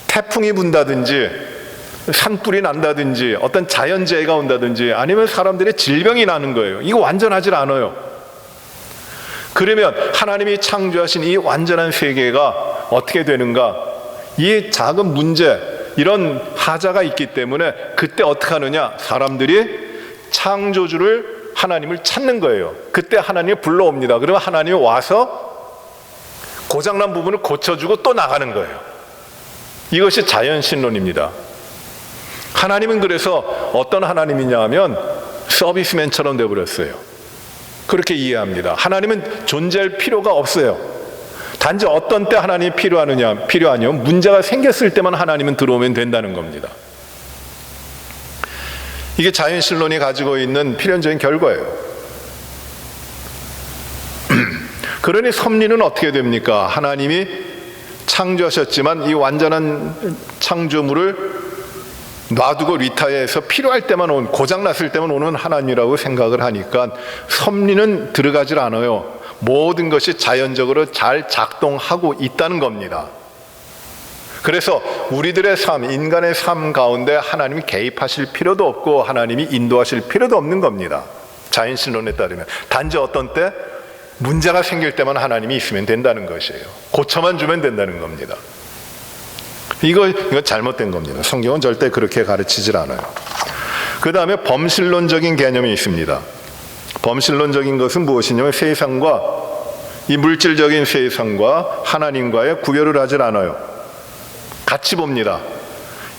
Speaker 1: 태풍이 분다든지, 산불이 난다든지, 어떤 자연재해가 온다든지, 아니면 사람들의 질병이 나는 거예요. 이거 완전하질 않아요. 그러면 하나님이 창조하신 이 완전한 세계가 어떻게 되는가? 이 작은 문제, 이런 하자가 있기 때문에 그때 어떻게 하느냐? 사람들이 창조주를, 하나님을 찾는 거예요. 그때 하나님이 불러옵니다. 그러면 하나님이 와서 고장난 부분을 고쳐주고 또 나가는 거예요. 이것이 자연신론입니다. 하나님은 그래서 어떤 하나님이냐 하면 서비스맨처럼 되어버렸어요. 그렇게 이해합니다. 하나님은 존재할 필요가 없어요. 단지 어떤 때 하나님이 필요하냐면 문제가 생겼을 때만 하나님은 들어오면 된다는 겁니다. 이게 자연신론이 가지고 있는 필연적인 결과예요. 그러니 섭리는 어떻게 됩니까? 하나님이 창조하셨지만 이 완전한 창조물을 놔두고 리타이어해서 필요할 때만 고장났을 때만 오는 하나님이라고 생각을 하니까 섭리는 들어가질 않아요. 모든 것이 자연적으로 잘 작동하고 있다는 겁니다. 그래서 우리들의 삶, 인간의 삶 가운데 하나님이 개입하실 필요도 없고 하나님이 인도하실 필요도 없는 겁니다. 자연신론에 따르면 단지 어떤 때 문제가 생길 때만 하나님이 있으면 된다는 것이에요. 고쳐만 주면 된다는 겁니다. 이거 잘못된 겁니다. 성경은 절대 그렇게 가르치질 않아요. 그 다음에 범실론적인 개념이 있습니다. 범실론적인 것은 무엇이냐면 세상과, 이 물질적인 세상과 하나님과의 구별을 하질 않아요. 같이 봅니다.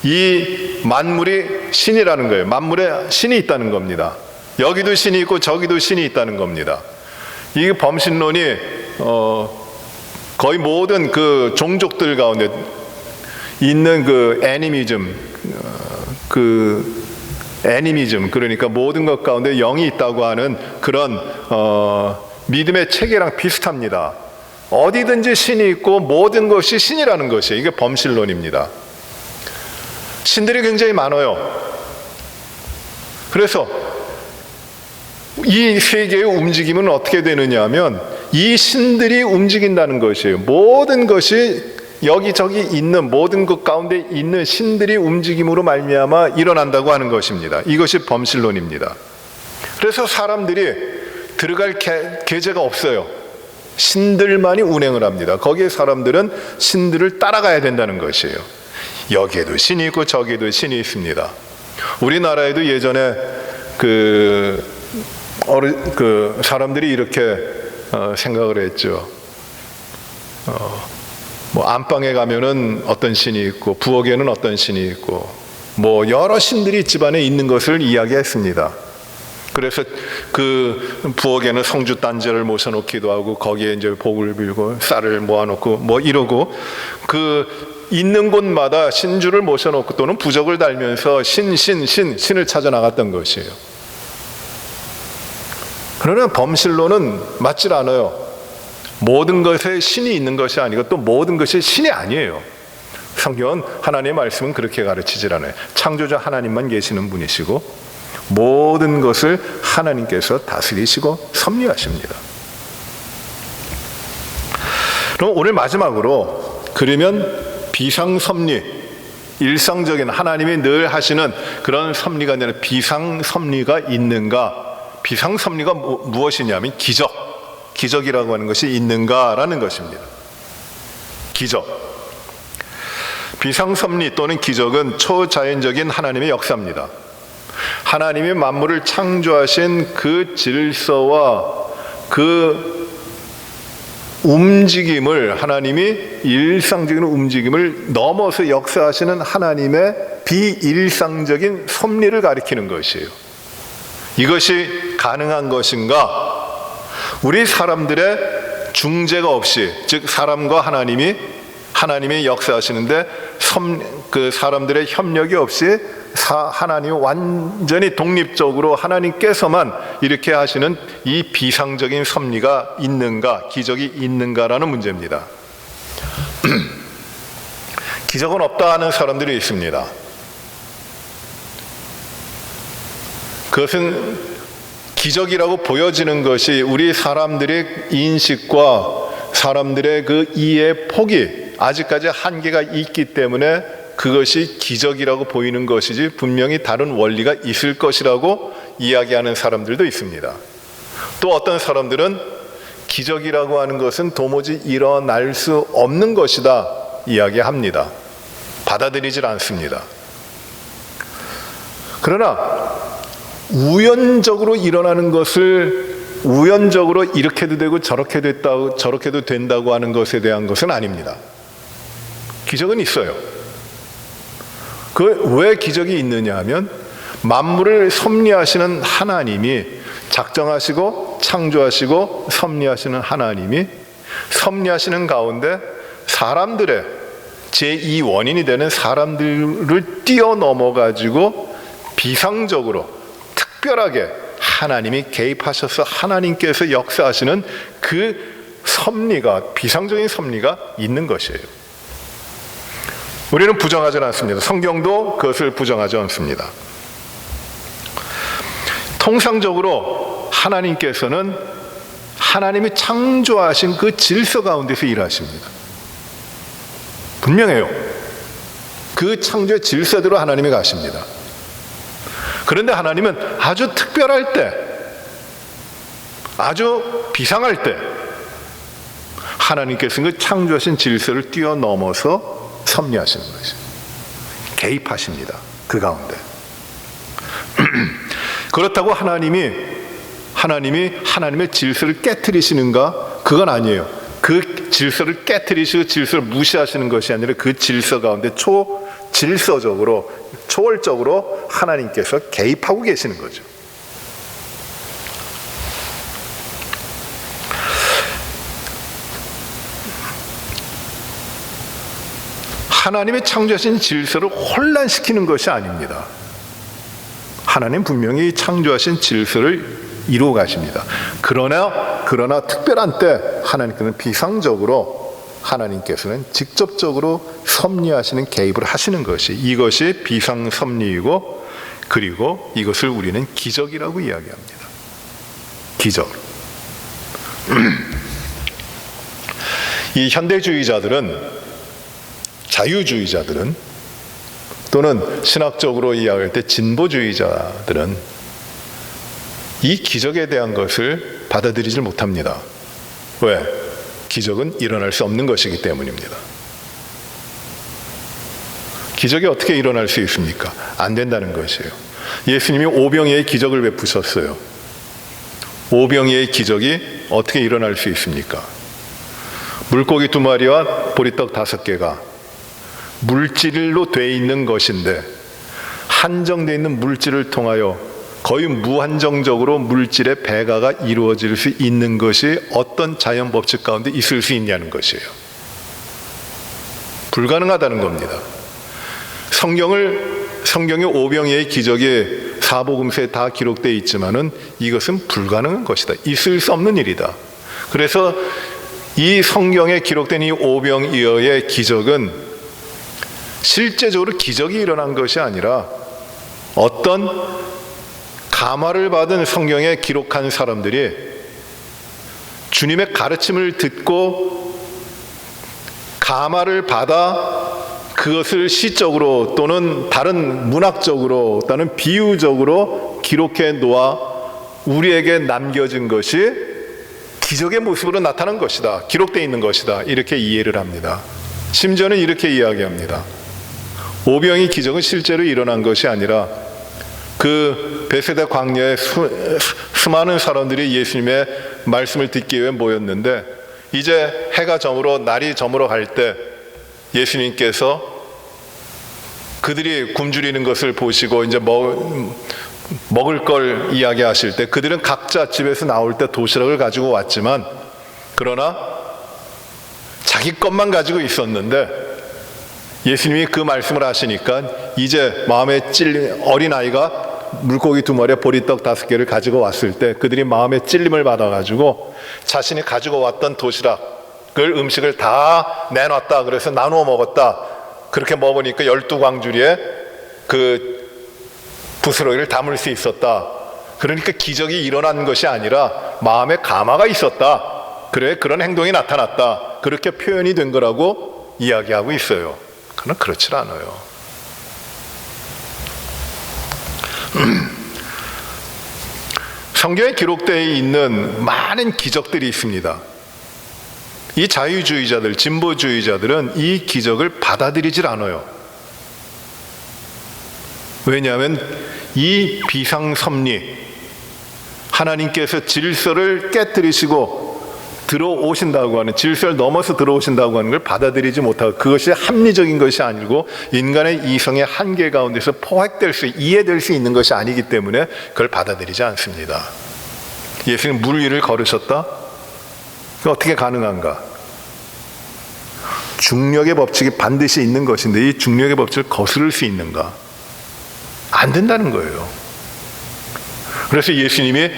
Speaker 1: 이 만물이 신이라는 거예요. 만물에 신이 있다는 겁니다. 여기도 신이 있고 저기도 신이 있다는 겁니다. 이 범신론이 거의 모든 그 종족들 가운데 있는 그 애니미즘, 그러니까 모든 것 가운데 영이 있다고 하는 그런 믿음의 체계랑 비슷합니다. 어디든지 신이 있고 모든 것이 신이라는 것이에요. 이게 범신론입니다. 신들이 굉장히 많아요. 그래서 이 세계의 움직임은 어떻게 되느냐 하면 이 신들이 움직인다는 것이에요. 모든 것이 여기저기 있는 모든 것 가운데 있는 신들이 움직임으로 말미암아 일어난다고 하는 것입니다. 이것이 범신론입니다. 그래서 사람들이 들어갈 계제가 없어요. 신들만이 운행을 합니다. 거기에 사람들은 신들을 따라가야 된다는 것이에요. 여기에도 신이 있고 저기에도 신이 있습니다. 우리나라에도 예전에 사람들이 이렇게 생각을 했죠. 뭐 안방에 가면은 어떤 신이 있고 부엌에는 어떤 신이 있고 뭐 여러 신들이 집안에 있는 것을 이야기했습니다. 그래서 그 부엌에는 성주 단제를 모셔놓기도 하고 거기에 이제 복을 빌고 쌀을 모아놓고 뭐 이러고 그 있는 곳마다 신주를 모셔놓고 또는 부적을 달면서 신을 찾아 나갔던 것이에요. 그러나 범신론은 맞질 않아요. 모든 것에 신이 있는 것이 아니고 또 모든 것이 신이 아니에요. 성경은 하나님의 말씀은 그렇게 가르치질 않아요. 창조자 하나님만 계시는 분이시고 모든 것을 하나님께서 다스리시고 섭리하십니다. 그럼 오늘 마지막으로 그러면 비상섭리, 일상적인 하나님이 늘 하시는 그런 섭리가 아니라 비상섭리가 있는가? 비상섭리가 무엇이냐면 기적이라고 하는 것이 있는가라는 것입니다. 기적. 비상섭리 또는 기적은 초자연적인 하나님의 역사입니다. 하나님이 만물을 창조하신 그 질서와 그 움직임을 하나님이 일상적인 움직임을 넘어서 역사하시는 하나님의 비일상적인 섭리를 가리키는 것이에요. 이것이 가능한 것인가? 우리 사람들의 중재가 없이, 즉 사람과 하나님이 역사하시는데 그 사람들의 협력이 없이 하나님이 완전히 독립적으로 하나님께서만 이렇게 하시는 이 비상적인 섭리가 있는가, 기적이 있는가라는 문제입니다. 기적은 없다 하는 사람들이 있습니다. 그것은 기적이라고 보여지는 것이 우리 사람들의 인식과 사람들의 그 이해의 폭이 아직까지 한계가 있기 때문에 그것이 기적이라고 보이는 것이지 분명히 다른 원리가 있을 것이라고 이야기하는 사람들도 있습니다. 또 어떤 사람들은 기적이라고 하는 것은 도무지 일어날 수 없는 것이다 이야기합니다. 받아들이질 않습니다. 그러나 우연적으로 일어나는 것을 우연적으로 이렇게도 되고 저렇게도 된다고 하는 것에 대한 것은 아닙니다. 기적은 있어요. 왜 기적이 있느냐 하면 만물을 섭리하시는 하나님이 작정하시고 창조하시고 섭리하시는 하나님이 섭리하시는 가운데 사람들의 제2 원인이 되는 사람들을 뛰어넘어 가지고 비상적으로 특별하게 하나님이 개입하셔서 하나님께서 역사하시는 그 섭리가 비상적인 섭리가 있는 것이에요. 우리는 부정하지 않습니다. 성경도 그것을 부정하지 않습니다. 통상적으로 하나님께서는 하나님이 창조하신 그 질서 가운데서 일하십니다. 분명해요. 그 창조의 질서대로 하나님이 가십니다. 그런데 하나님은 아주 특별할 때, 아주 비상할 때 하나님께서는 그 창조하신 질서를 뛰어넘어서 섭리하시는 것이죠. 개입하십니다. 그 가운데. 그렇다고 하나님의 질서를 깨트리시는가? 그건 아니에요. 그 질서를 깨트리시고 질서를 무시하시는 것이 아니라 그 질서 가운데 질서적으로 초월적으로 하나님께서 개입하고 계시는 거죠. 하나님의 창조하신 질서를 혼란시키는 것이 아닙니다. 하나님 분명히 창조하신 질서를 이루어 가십니다. 그러나 특별한 때 하나님께서는 비상적으로 하나님께서는 직접적으로 섭리하시는 개입을 하시는 것이 이것이 비상섭리이고 그리고 이것을 우리는 기적이라고 이야기합니다. 기적. 이 현대주의자들은, 자유주의자들은, 또는 신학적으로 이야기할 때 진보주의자들은 이 기적에 대한 것을 받아들이질 못합니다. 왜? 기적은 일어날 수 없는 것이기 때문입니다. 기적이 어떻게 일어날 수 있습니까? 안 된다는 것이에요. 예수님이 오병이의 기적을 베푸셨어요. 오병이의 기적이 어떻게 일어날 수 있습니까? 물고기 2마리와 보리떡 5개가 물질로 돼 있는 것인데 한정되어 있는 물질을 통하여 거의 무한정적으로 물질의 배가가 이루어질 수 있는 것이 어떤 자연 법칙 가운데 있을 수 있냐는 것이에요. 불가능하다는 겁니다. 성경의 오병이의 기적이 사복음서에 다 기록되어 있지만은 이것은 불가능한 것이다. 있을 수 없는 일이다. 그래서 이 성경에 기록된 이 오병이어의 기적은 실제적으로 기적이 일어난 것이 아니라 어떤 감화를 받은 성경에 기록한 사람들이 주님의 가르침을 듣고 감화를 받아 그것을 시적으로 또는 다른 문학적으로 또는 비유적으로 기록해 놓아 우리에게 남겨진 것이 기적의 모습으로 나타난 것이다. 기록되어 있는 것이다. 이렇게 이해를 합니다. 심지어는 이렇게 이야기합니다. 오병이 기적은 실제로 일어난 것이 아니라 그 베세다 광야에 수많은 사람들이 예수님의 말씀을 듣기 위해 모였는데 이제 해가 저물어 날이 저물어 갈 때 예수님께서 그들이 굶주리는 것을 보시고 이제 먹을 걸 이야기하실 때 그들은 각자 집에서 나올 때 도시락을 가지고 왔지만 그러나 자기 것만 가지고 있었는데 예수님이 그 말씀을 하시니까 이제 마음에 찔린 어린아이가 물고기 2마리에 보리떡 5개를 가지고 왔을 때 그들이 마음에 찔림을 받아가지고 자신이 가지고 왔던 도시락을 음식을 다 내놨다. 그래서 나누어 먹었다. 그렇게 먹으니까 12광주리에 그 부스러기를 담을 수 있었다. 그러니까 기적이 일어난 것이 아니라 마음에 감화가 있었다. 그래, 그런 행동이 나타났다. 그렇게 표현이 된 거라고 이야기하고 있어요. 그러나 그렇지 않아요. 성경에 기록되어 있는 많은 기적들이 있습니다. 이 자유주의자들, 진보주의자들은 이 기적을 받아들이질 않아요. 왜냐하면 이 비상섭리, 하나님께서 질서를 깨뜨리시고 들어오신다고 하는, 질서를 넘어서 들어오신다고 하는 걸 받아들이지 못하고 그것이 합리적인 것이 아니고 인간의 이성의 한계 가운데서 포획될 수, 이해될 수 있는 것이 아니기 때문에 그걸 받아들이지 않습니다. 예수님 물 위를 걸으셨다? 어떻게 가능한가? 중력의 법칙이 반드시 있는 것인데 이 중력의 법칙을 거스를 수 있는가? 안 된다는 거예요. 그래서 예수님이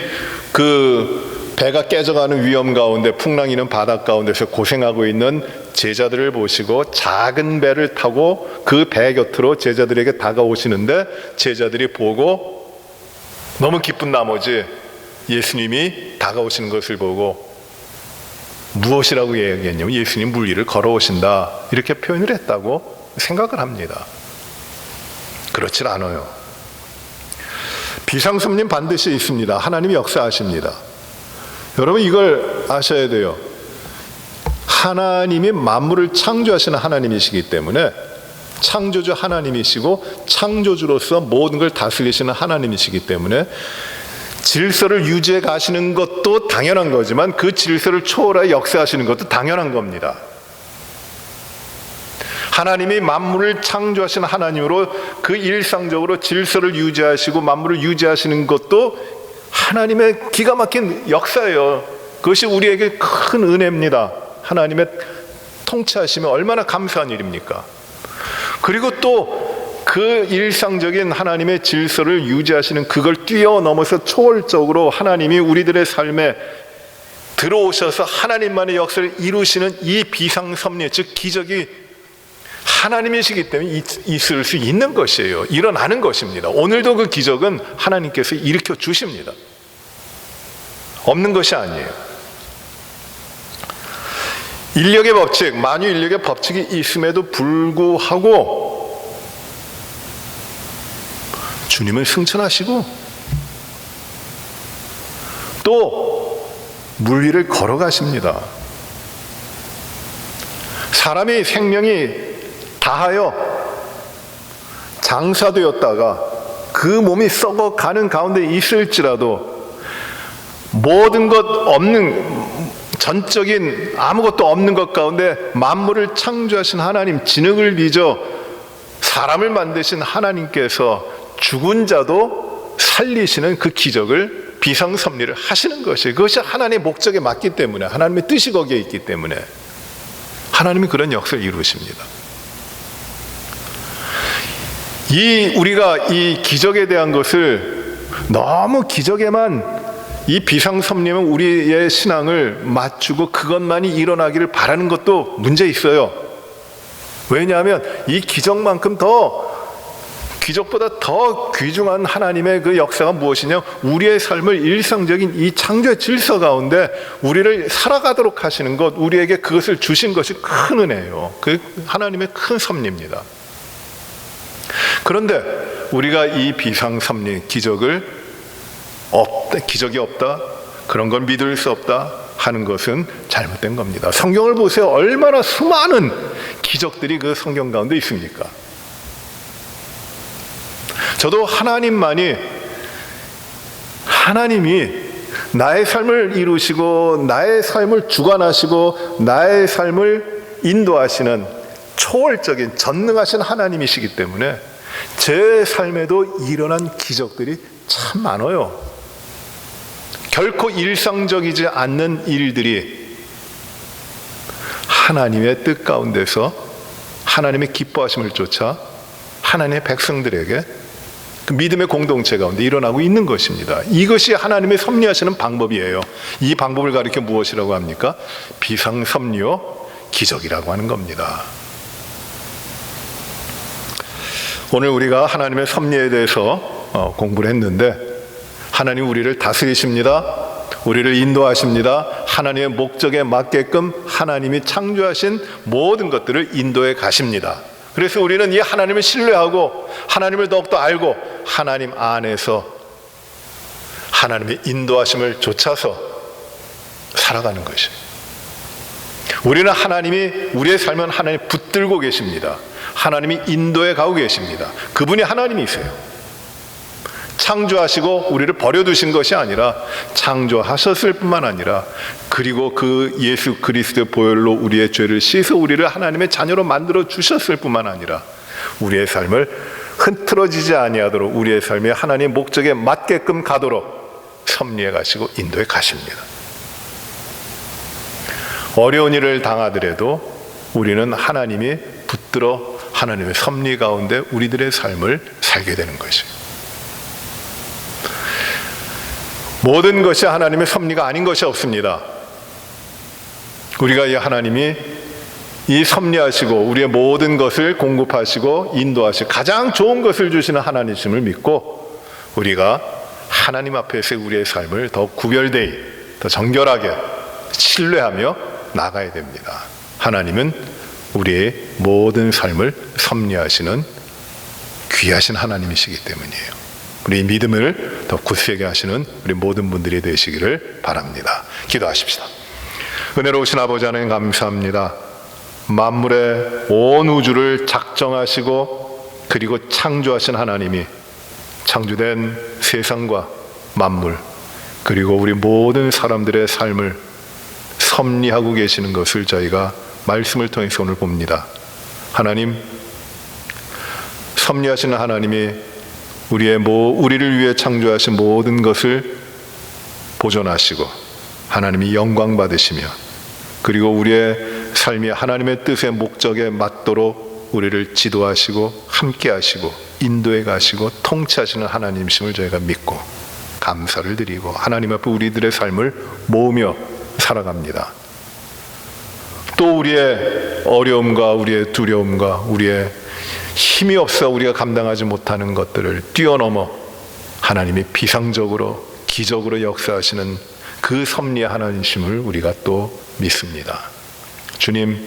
Speaker 1: 그 배가 깨져가는 위험 가운데 풍랑이는 바닷 가운데서 고생하고 있는 제자들을 보시고 작은 배를 타고 그 배 곁으로 제자들에게 다가오시는데 제자들이 보고 너무 기쁜 나머지 예수님이 다가오시는 것을 보고 무엇이라고 이야기했냐면 예수님 물 위를 걸어오신다 이렇게 표현을 했다고 생각을 합니다. 그렇지 않아요. 비상섭리는 반드시 있습니다. 하나님이 역사하십니다. 여러분 이걸 아셔야 돼요. 하나님이 만물을 창조하시는 하나님이시기 때문에 창조주 하나님이시고 창조주로서 모든 걸 다스리시는 하나님이시기 때문에 질서를 유지해 가시는 것도 당연한 거지만 그 질서를 초월해 역사하시는 것도 당연한 겁니다. 하나님이 만물을 창조하시는 하나님으로 그 일상적으로 질서를 유지하시고 만물을 유지하시는 것도 하나님의 기가 막힌 역사예요. 그것이 우리에게 큰 은혜입니다. 하나님의 통치하심이 얼마나 감사한 일입니까? 그리고 또 그 일상적인 하나님의 질서를 유지하시는 그걸 뛰어넘어서 초월적으로 하나님이 우리들의 삶에 들어오셔서 하나님만의 역사를 이루시는 이 비상섭리, 즉 기적이 하나님이시기 때문에 있을 수 있는 것이에요. 일어나는 것입니다. 오늘도 그 기적은 하나님께서 일으켜 주십니다. 없는 것이 아니에요. 인력의 법칙, 만유인력의 법칙이 있음에도 불구하고 주님은 승천하시고 또 물 위를 걸어가십니다. 사람이 생명이 다하여 장사되었다가 그 몸이 썩어가는 가운데 있을지라도 모든 것 없는 전적인 아무것도 없는 것 가운데 만물을 창조하신 하나님, 진흙을 빚어 사람을 만드신 하나님께서 죽은 자도 살리시는 그 기적을 비상섭리를 하시는 것이에요. 그것이 하나님의 목적에 맞기 때문에, 하나님의 뜻이 거기에 있기 때문에 하나님이 그런 역사를 이루십니다. 우리가 이 기적에 대한 것을 너무 기적에만 이 비상섭리면 우리의 신앙을 맞추고 그것만이 일어나기를 바라는 것도 문제 있어요. 왜냐하면 이 기적만큼 기적보다 더 귀중한 하나님의 그 역사가 무엇이냐, 우리의 삶을 일상적인 이 창조의 질서 가운데 우리를 살아가도록 하시는 것, 우리에게 그것을 주신 것이 큰 은혜예요. 그 하나님의 큰 섭리입니다. 그런데 우리가 이 비상섭리, 기적이 없다, 그런 건 믿을 수 없다 하는 것은 잘못된 겁니다. 성경을 보세요. 얼마나 수많은 기적들이 그 성경 가운데 있습니까? 저도 하나님이 나의 삶을 이루시고 나의 삶을 주관하시고 나의 삶을 인도하시는 초월적인 전능하신 하나님이시기 때문에 제 삶에도 일어난 기적들이 참 많아요. 결코 일상적이지 않는 일들이 하나님의 뜻 가운데서 하나님의 기뻐하심을 쫓아 하나님의 백성들에게 그 믿음의 공동체 가운데 일어나고 있는 것입니다. 이것이 하나님의 섭리하시는 방법이에요. 이 방법을 가리켜 무엇이라고 합니까? 비상섭리요 기적이라고 하는 겁니다. 오늘 우리가 하나님의 섭리에 대해서 공부를 했는데, 하나님 우리를 다스리십니다. 우리를 인도하십니다. 하나님의 목적에 맞게끔 하나님이 창조하신 모든 것들을 인도해 가십니다. 그래서 우리는 이 하나님을 신뢰하고 하나님을 더욱더 알고 하나님 안에서 하나님의 인도하심을 쫓아서 살아가는 것이에요. 우리는 하나님이 우리의 삶은 하나님 붙들고 계십니다. 하나님이 인도해 가고 계십니다. 그분이 하나님이세요. 창조하시고 우리를 버려두신 것이 아니라 창조하셨을 뿐만 아니라 그리고 그 예수 그리스도의 보혈로 우리의 죄를 씻어 우리를 하나님의 자녀로 만들어 주셨을 뿐만 아니라 우리의 삶을 흐트러지지 아니하도록 우리의 삶이 하나님의 목적에 맞게끔 가도록 섭리해 가시고 인도해 가십니다. 어려운 일을 당하더라도 우리는 하나님이 붙들어 하나님의 섭리 가운데 우리들의 삶을 살게 되는 것이에요. 모든 것이 하나님의 섭리가 아닌 것이 없습니다. 우리가 이 하나님이 이 섭리하시고 우리의 모든 것을 공급하시고 인도하시고 가장 좋은 것을 주시는 하나님이심을 믿고 우리가 하나님 앞에서 우리의 삶을 더 구별되이 더 정결하게 신뢰하며 나가야 됩니다. 하나님은 우리의 모든 삶을 섭리하시는 귀하신 하나님이시기 때문이에요. 우리 믿음을 더 굳세게 하시는 우리 모든 분들이 되시기를 바랍니다. 기도하십시다. 은혜로우신 아버지 하나님 감사합니다. 만물의 온 우주를 작정하시고 그리고 창조하신 하나님이 창조된 세상과 만물 그리고 우리 모든 사람들의 삶을 섭리하고 계시는 것을 저희가 말씀을 통해서 오늘 봅니다. 하나님, 섭리하시는 하나님이 우리를 위해 창조하신 모든 것을 보존하시고 하나님이 영광 받으시며 그리고 우리의 삶이 하나님의 뜻의 목적에 맞도록 우리를 지도하시고 함께 하시고 인도해 가시고 통치하시는 하나님이심을 저희가 믿고 감사를 드리고 하나님 앞에 우리들의 삶을 모으며 살아갑니다. 또 우리의 어려움과 우리의 두려움과 우리의 힘이 없어 우리가 감당하지 못하는 것들을 뛰어넘어 하나님이 비상적으로 기적으로 역사하시는 그 섭리의 하나님이심을 우리가 또 믿습니다. 주님,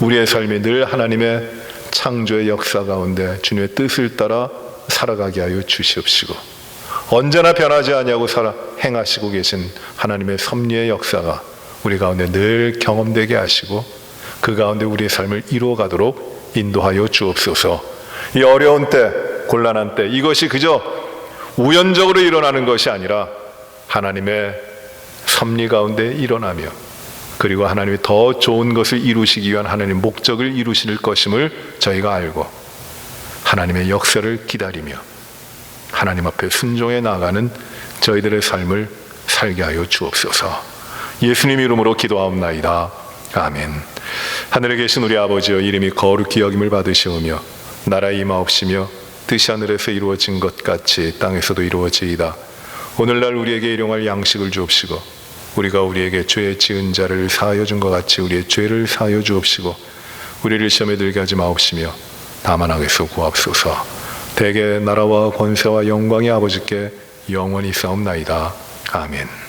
Speaker 1: 우리의 삶이 늘 하나님의 창조의 역사 가운데 주님의 뜻을 따라 살아가게 하여 주시옵시고, 언제나 변하지 아니하고 행하시고 계신 하나님의 섭리의 역사가 우리 가운데 늘 경험되게 하시고 그 가운데 우리의 삶을 이루어가도록 인도하여 주옵소서. 이 어려운 때, 곤란한 때, 이것이 그저 우연적으로 일어나는 것이 아니라 하나님의 섭리 가운데 일어나며, 그리고 하나님이 더 좋은 것을 이루시기 위한 하나님의 목적을 이루실 것임을 저희가 알고 하나님의 역사를 기다리며 하나님 앞에 순종해 나가는 저희들의 삶을 살게 하여 주옵소서. 예수님 이름으로 기도하옵나이다. 아멘. 하늘에 계신 우리 아버지여, 이름이 거룩히 여김을 받으시오며 나라에 임하옵시며 뜻이 하늘에서 이루어진 것 같이 땅에서도 이루어지이다. 오늘날 우리에게 일용할 양식을 주옵시고 우리가 우리에게 죄 지은 자를 사하여 준 것 같이 우리의 죄를 사하여 주옵시고 우리를 시험에 들게 하지 마옵시며 다만 악에서 구하옵소서. 대개 나라와 권세와 영광이 아버지께 영원히 싸움나이다. 아멘.